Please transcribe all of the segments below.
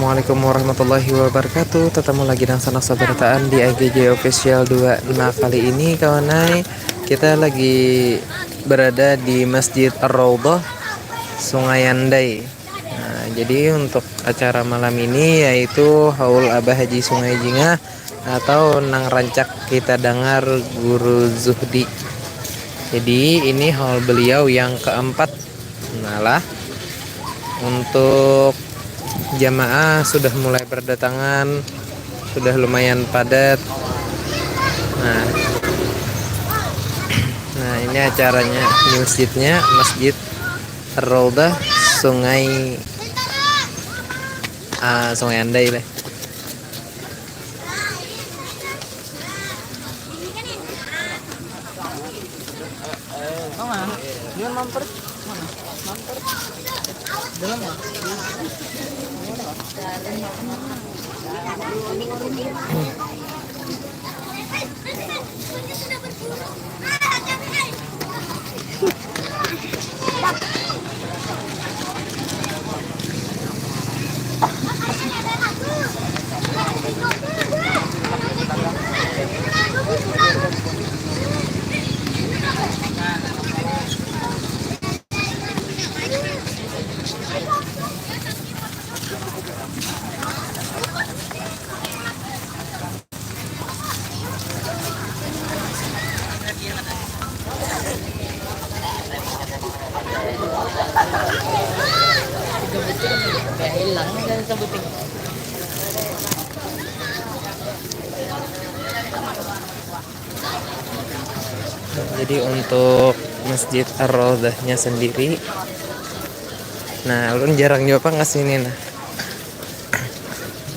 Assalamualaikum warahmatullahi wabarakatuh. Ketemu lagi dengan sanak sabarataan di IGJ Official 2. Nah, kali ini kawanai kita lagi berada di Masjid Ar-Raudhah Sungai Andai. Nah, jadi untuk acara malam ini yaitu Haul Abah Haji Sungai Jingah atau Nang Rancak kita dengar Guru Zuhdi. Jadi ini haul beliau yang keempat. Nah lah, untuk jamaah sudah mulai berdatangan, sudah lumayan padat. Nah, ini acaranya di masjidnya, Masjid Ar-Raudhah Sungai Andai lah. Jadi untuk Masjid Ar-Raudhahnya sendiri, nah ulun jarang nyoba ngasih nah.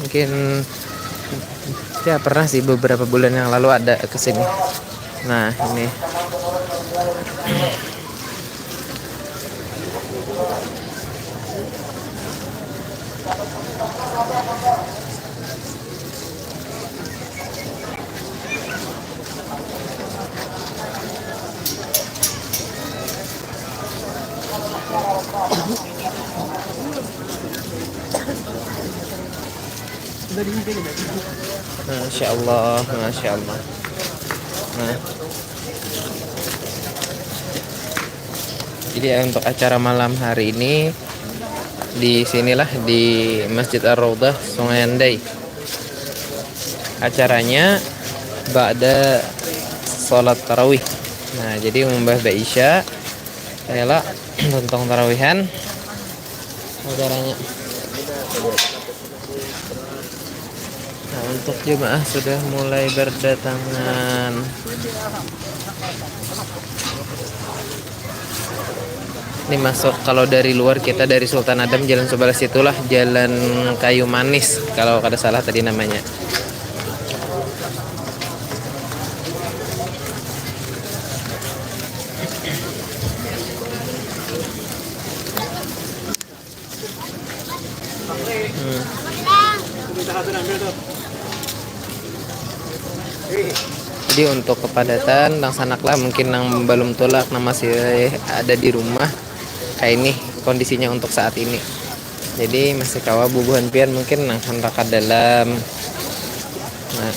Mungkin ya pernah sih beberapa bulan yang lalu ada kesini. Nah ini Masya Allah, Masya Allah. Nah, jadi untuk acara malam hari ini di sinilah di Masjid Ar-Raudhah Sungai Andai. Acaranya ba'da sholat tarawih. Nah, jadi membah Isya, kayalah tentang tarawihan acaranya. Nah, untuk jemaah sudah mulai berdatangan. Ini masuk, kalau dari luar kita dari Sultan Adam jalan sebelah situlah Jalan Kayu Manis kalau kada salah tadi namanya. Jadi untuk kepadatan nang sanaklah mungkin nang belum tolak nang masih ada di rumah kayak ini kondisinya untuk saat ini. Jadi masih kawa bubuhan pian mungkin nang hanrakat dalam. Nah,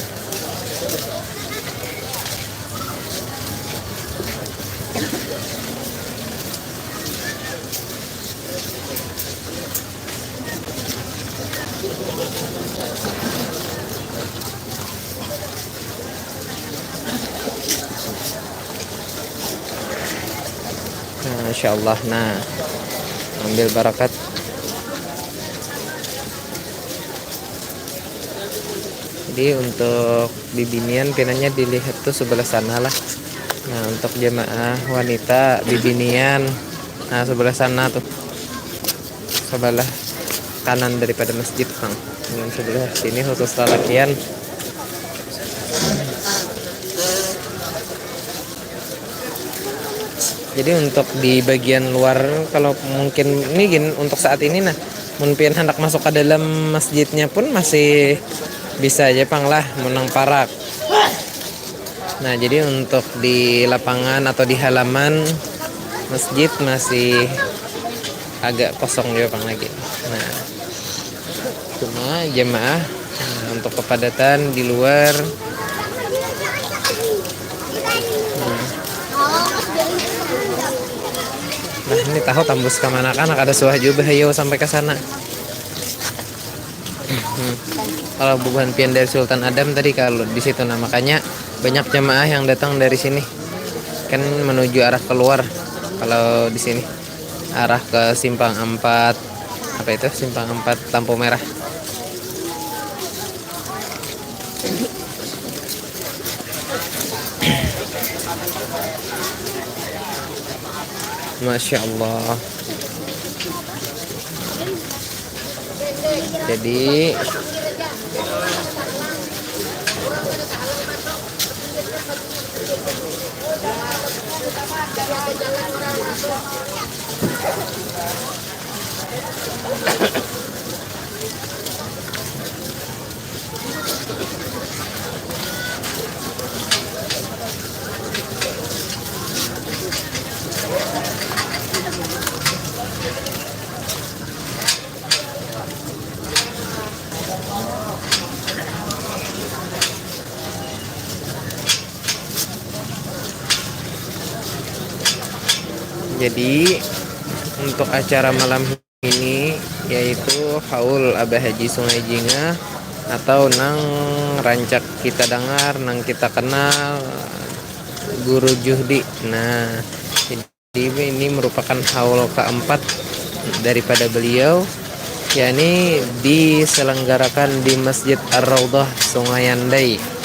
Masya Allah. Nah, ambil barakat. Jadi untuk bibinian pinanya dilihat tuh sebelah sana lah. Nah, untuk jemaah wanita bibinian, nah sebelah sana tuh, sebelah kanan daripada masjid Kang. Dengan sebelah sini khusus lalakian. Jadi untuk di bagian luar kalau mungkin ini gini, untuk saat ini nah mungkin hendak masuk ke dalam masjidnya pun masih bisa aja pang lah menang parak. Nah jadi untuk di lapangan atau di halaman masjid masih agak kosong juga pang lagi. Nah Cuma jemaah untuk kepadatan di luar. Nah ini tahu tembus ke mana kan ada suah juga hayo sampai ke sana. Kalau bukan pian dari Sultan Adam tadi kalau di situ, nah makanya banyak jemaah yang datang dari sini kan menuju arah keluar. Kalau di sini arah ke Simpang 4, apa itu Simpang 4 lampu merah. Masya Allah. Jadi untuk acara malam ini yaitu haul Abah Haji Sungai Jingah atau nang rancak kita dengar, nang kita kenal Guru Juhdi. Nah, jadi ini merupakan haul keempat daripada beliau, yakni diselenggarakan di Masjid Ar-Raudhah Sungai Andai.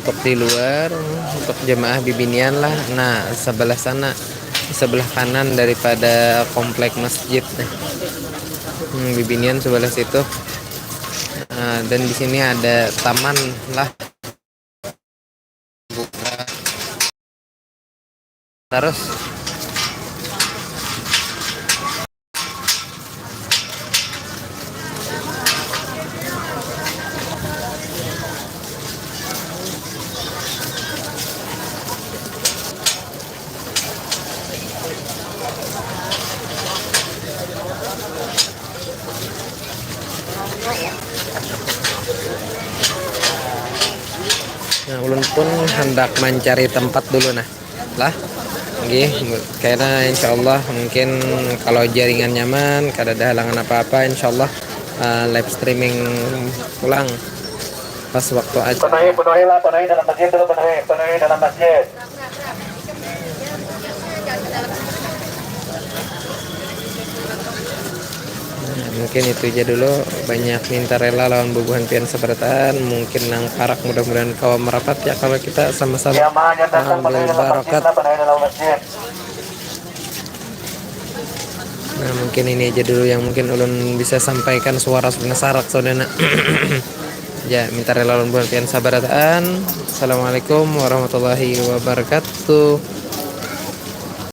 Untuk di luar, untuk jemaah bibinian lah. Nah, sebelah sana, sebelah kanan daripada komplek masjid. Bibinian sebelah situ. Dan di sini ada taman lah. Buka. Terus nah, ulun pun hendak mencari tempat dulu nah lah. Karena insya Allah mungkin kalau jaringan nyaman, kada ada halangan apa-apa, insya Allah live streaming pulang pas waktu aja. Penuhi dalam masjid dulu, penuhi dalam masjid. Mungkin itu aja dulu. Banyak minta rela lawan bubuhan pian seberatan, mungkin nang parak mudah-mudahan kawan merapat ya kalau kita sama-sama ambil barokat. Nah mungkin ini aja dulu yang mungkin ulun bisa sampaikan suara sarak saudara. Ya minta rela lawan bubuhan pian seberatan. Assalamualaikum warahmatullahi wabarakatuh.